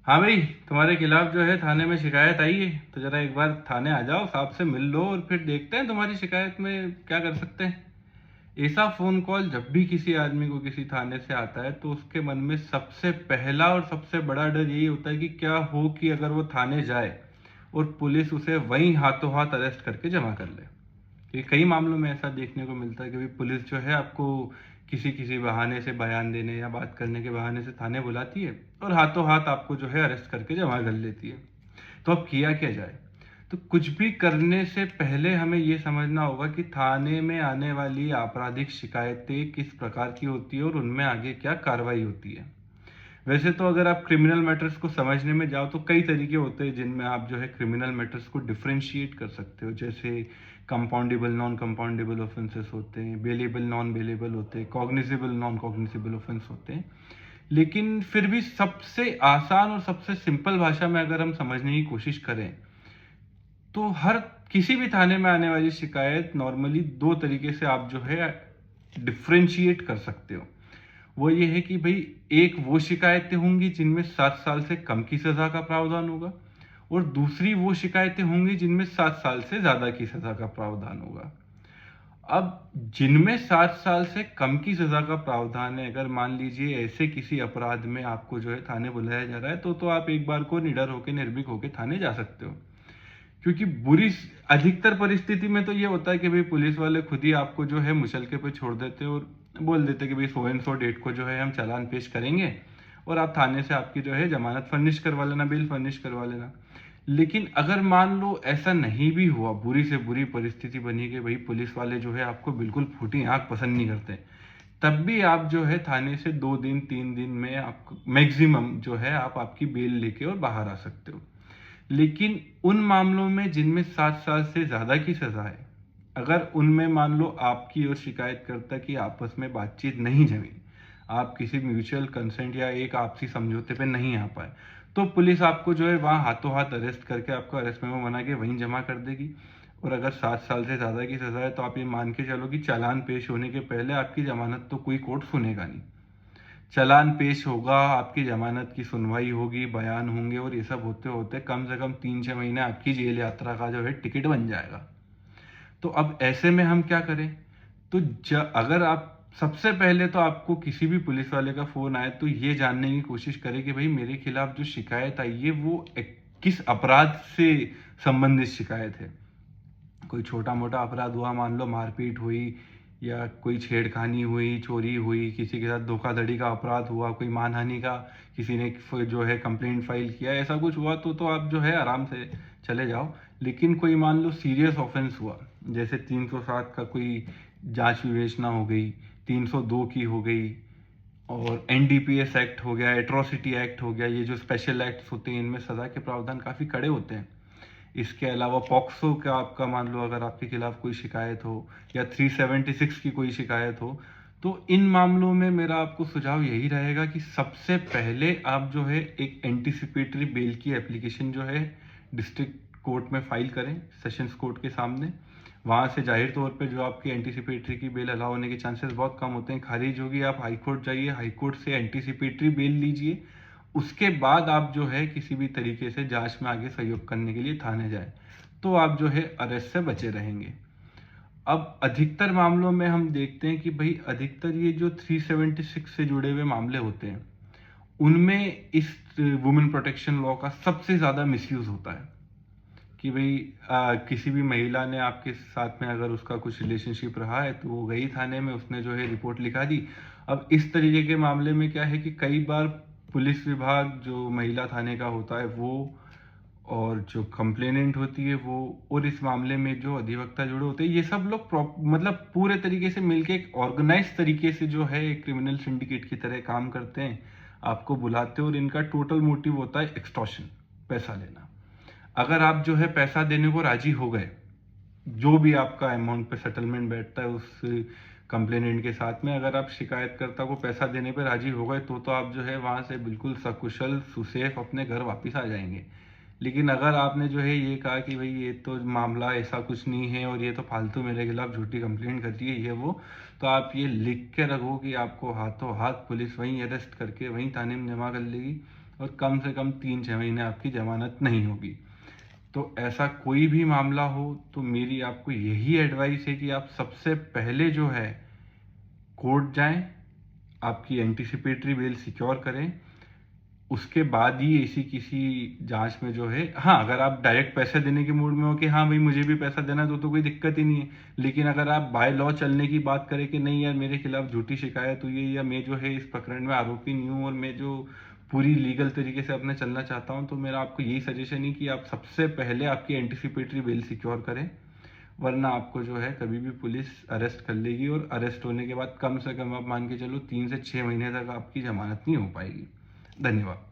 हाँ भाई, तुम्हारे खिलाफ जो है थाने में शिकायत आई है, तो जरा एक बार थाने आ जाओ, साहब से मिल लो और फिर देखते हैं तुम्हारी शिकायत में क्या कर सकते हैं। ऐसा फोन कॉल जब भी किसी आदमी को किसी थाने से आता है तो उसके मन में सबसे पहला और सबसे बड़ा डर यही होता है कि क्या हो कि अगर वो थाने जाए और पुलिस उसे वहीं हाथों हाथ अरेस्ट करके जमा कर ले। ये कई मामलों में ऐसा देखने को मिलता है कि भाई पुलिस जो है आपको किसी किसी बहाने से बयान देने या बात करने के बहाने से थाने बुलाती है और हाथों हाथ आपको जो है अरेस्ट करके जमा कर लेती है। तो अब किया क्या जाए? तो कुछ भी करने से पहले हमें ये समझना होगा कि थाने में आने वाली आपराधिक शिकायतें किस प्रकार की होती है और उनमें आगे क्या कार्रवाई होती है। वैसे तो अगर आप क्रिमिनल मैटर्स को समझने में जाओ तो कई तरीके होते हैं जिनमें आप जो है क्रिमिनल मैटर्स को डिफरेंशिएट कर सकते हो। जैसे कंपाउंडेबल नॉन कंपाउंडेबल ऑफेंसेस होते हैं, बेलेबल नॉन बेलेबल होते हैं, कॉग्निजिबल नॉन कॉग्निजिबल ऑफेंस होते हैं। लेकिन फिर भी सबसे आसान और सबसे सिंपल भाषा में अगर हम समझने की कोशिश करें तो हर किसी भी थाने में आने वाली शिकायत नॉर्मली दो तरीके से आप जो है डिफरेंशिएट कर सकते हो। वो ये है कि भाई एक वो शिकायतें होंगी जिनमें 7 साल से कम की सजा का प्रावधान होगा और दूसरी वो शिकायतें होंगी जिनमें 7 साल से ज्यादा की सजा का प्रावधान होगा। अब जिनमें 7 साल से कम की सजा का प्रावधान है, अगर मान लीजिए ऐसे किसी अपराध में आपको जो है थाने बुलाया जा रहा है तो आप एक बार को निडर होकर निर्भीक होकर थाने जा सकते हो। क्योंकि अधिकतर परिस्थिति में तो ये होता है कि भाई पुलिस वाले खुद ही आपको जो है मुचलके पे छोड़ देते हैं और बोल देते हैं कि भाई सो एंड सो डेट को जो है हम चालान पेश करेंगे और आप थाने से आपकी जो है जमानत फर्निश करवा लेना, बेल फर्निश करवा लेना। लेकिन अगर मान लो ऐसा नहीं भी हुआ, बुरी से बुरी परिस्थिति बनी कि भाई पुलिस वाले जो है आपको बिल्कुल फूटी आंख पसंद नहीं करते, तब भी आप जो है थाने से 2 दिन 3 दिन में आपको मैक्सिमम जो है आप आपकी बेल लेके और बाहर आ सकते हो। लेकिन उन मामलों में जिनमें 7 साल से ज्यादा की सजा है, अगर उनमें मान लो आपकी और शिकायतकर्ता की आपस में बातचीत नहीं जमी, आप किसी म्यूचुअल कंसेंट या एक आपसी समझौते पे नहीं आ पाए, तो पुलिस आपको जो है वहां हाथों हाथ अरेस्ट करके आपको अरेस्ट मेमो बना के वहीं जमा कर देगी। और अगर 7 साल से ज्यादा की सजा है तो आप ये मान के चलो कि चालान पेश होने के पहले आपकी जमानत तो कोई कोर्ट सुनेगा नहीं। चालान पेश होगा, आपकी जमानत की सुनवाई होगी, बयान होंगे और ये सब होते होते कम से कम 3-6 महीने आपकी जेल यात्रा का जो है टिकट बन जाएगा। तो अब ऐसे में हम क्या करें? तो अगर आप सबसे पहले तो आपको किसी भी पुलिस वाले का फोन आए तो ये जानने की कोशिश करें कि भाई मेरे खिलाफ जो शिकायत आई है वो किस अपराध से संबंधित शिकायत है। कोई छोटा मोटा अपराध हुआ, मान लो मारपीट हुई या कोई छेड़खानी हुई, चोरी हुई, किसी के साथ धोखाधड़ी का अपराध हुआ, कोई मानहानि का किसी ने जो है कंप्लेंट फाइल किया, ऐसा कुछ हुआ तो आप जो है आराम से चले जाओ। लेकिन कोई मान लो सीरियस ऑफेंस हुआ, जैसे 307 का कोई जांच विवेचना हो गई, 302 की हो गई, और एनडीपीएस एक्ट हो गया, एट्रोसिटी एक्ट हो गया, ये जो स्पेशल एक्ट्स होते हैं इनमें सजा के प्रावधान काफी कड़े होते हैं। इसके अलावा पॉक्सो का आपका मान लो अगर आपके खिलाफ कोई शिकायत हो या 376 की कोई शिकायत हो, तो इन मामलों में मेरा आपको सुझाव यही रहेगा कि सबसे पहले आप जो है एक एंटीसिपेटरी बेल की एप्लीकेशन जो है डिस्ट्रिक्ट कोर्ट में फाइल करें, सेशंस कोर्ट के सामने। वहां से जाहिर तौर पे जो आपकी एंटीसिपेटरी की बेल अलाउ होने के चांसेस बहुत कम होते हैं, खारिज होगी, आप हाई कोर्ट जाइए, हाई कोर्ट से एंटीसिपेटरी बेल लीजिए। उसके बाद आप जो है किसी भी तरीके से जांच में आगे सहयोग करने के लिए थाने जाए, तो आप जो है अरेस्ट से बचे रहेंगे। अब अधिकतर मामलों में हम देखते हैं कि भाई अधिकतर ये जो 376 से जुड़े हुए मामले होते हैं उनमें इस वुमेन प्रोटेक्शन लॉ का सबसे ज्यादा मिसयूज होता है। कि भाई किसी भी महिला ने आपके साथ में अगर उसका कुछ रिलेशनशिप रहा है तो वो गई थाने में, उसने जो है रिपोर्ट लिखा दी। अब इस तरीके के मामले में क्या है कि कई बार पुलिस विभाग जो महिला थाने का होता है वो, और जो कंप्लेनेंट होती है वो, और इस मामले में जो अधिवक्ता जुड़े होते हैं, ये सब लोग मतलब पूरे तरीके से मिलके एक ऑर्गेनाइज तरीके से जो है एक क्रिमिनल सिंडिकेट की तरह काम करते हैं, आपको बुलाते हैं और इनका टोटल मोटिव होता है एक्सटॉर्शन, पैसा लेना। अगर आप जो है पैसा देने को राजी हो गए, जो भी आपका अमाउंट पे सेटलमेंट बैठता है उस कंप्लेनेंट के साथ में, अगर आप शिकायतकर्ता को पैसा देने पे राजी हो गए तो आप जो है वहां से बिल्कुल सकुशल सुसेफ अपने घर वापस आ जाएंगे। लेकिन अगर आपने जो है ये कहा कि भाई ये तो मामला ऐसा कुछ नहीं है और ये तो फालतू मेरे खिलाफ झूठी कंप्लेंट करती है ये वो, तो आप ये लिख के रखो कि आपको हाथों हाथ पुलिस वहीं अरेस्ट करके वहीं थाने में जमा कर लेगी। और कम से कम 3-6 महीने आपकी ज़मानत नहीं होगी। तो ऐसा कोई भी मामला हो तो मेरी आपको यही एडवाइस है कि आप सबसे पहले जो है कोर्ट जाएं, आपकी एंटीसिपेटरी बेल सिक्योर करें, उसके बाद ही ऐसी किसी जांच में जो है, हाँ अगर आप डायरेक्ट पैसे देने के मूड में हो कि हाँ भाई मुझे भी पैसा देना है तो कोई दिक्कत ही नहीं है। लेकिन अगर आप बाय लॉ चलने की बात करें कि नहीं यार मेरे खिलाफ झूठी शिकायत हुई है या मैं जो है इस प्रकरण में आरोपी नहीं हूँ और मैं जो पूरी लीगल तरीके से अपने चलना चाहता हूँ, तो मेरा आपको यही सजेशन है कि आप सबसे पहले आपकी एंटीसिपेटरी बेल सिक्योर करें, वरना आपको जो है कभी भी पुलिस अरेस्ट कर लेगी और अरेस्ट होने के बाद कम से कम आप मान के चलो 3 से 6 महीने तक आपकी जमानत नहीं हो पाएगी। धन्यवाद।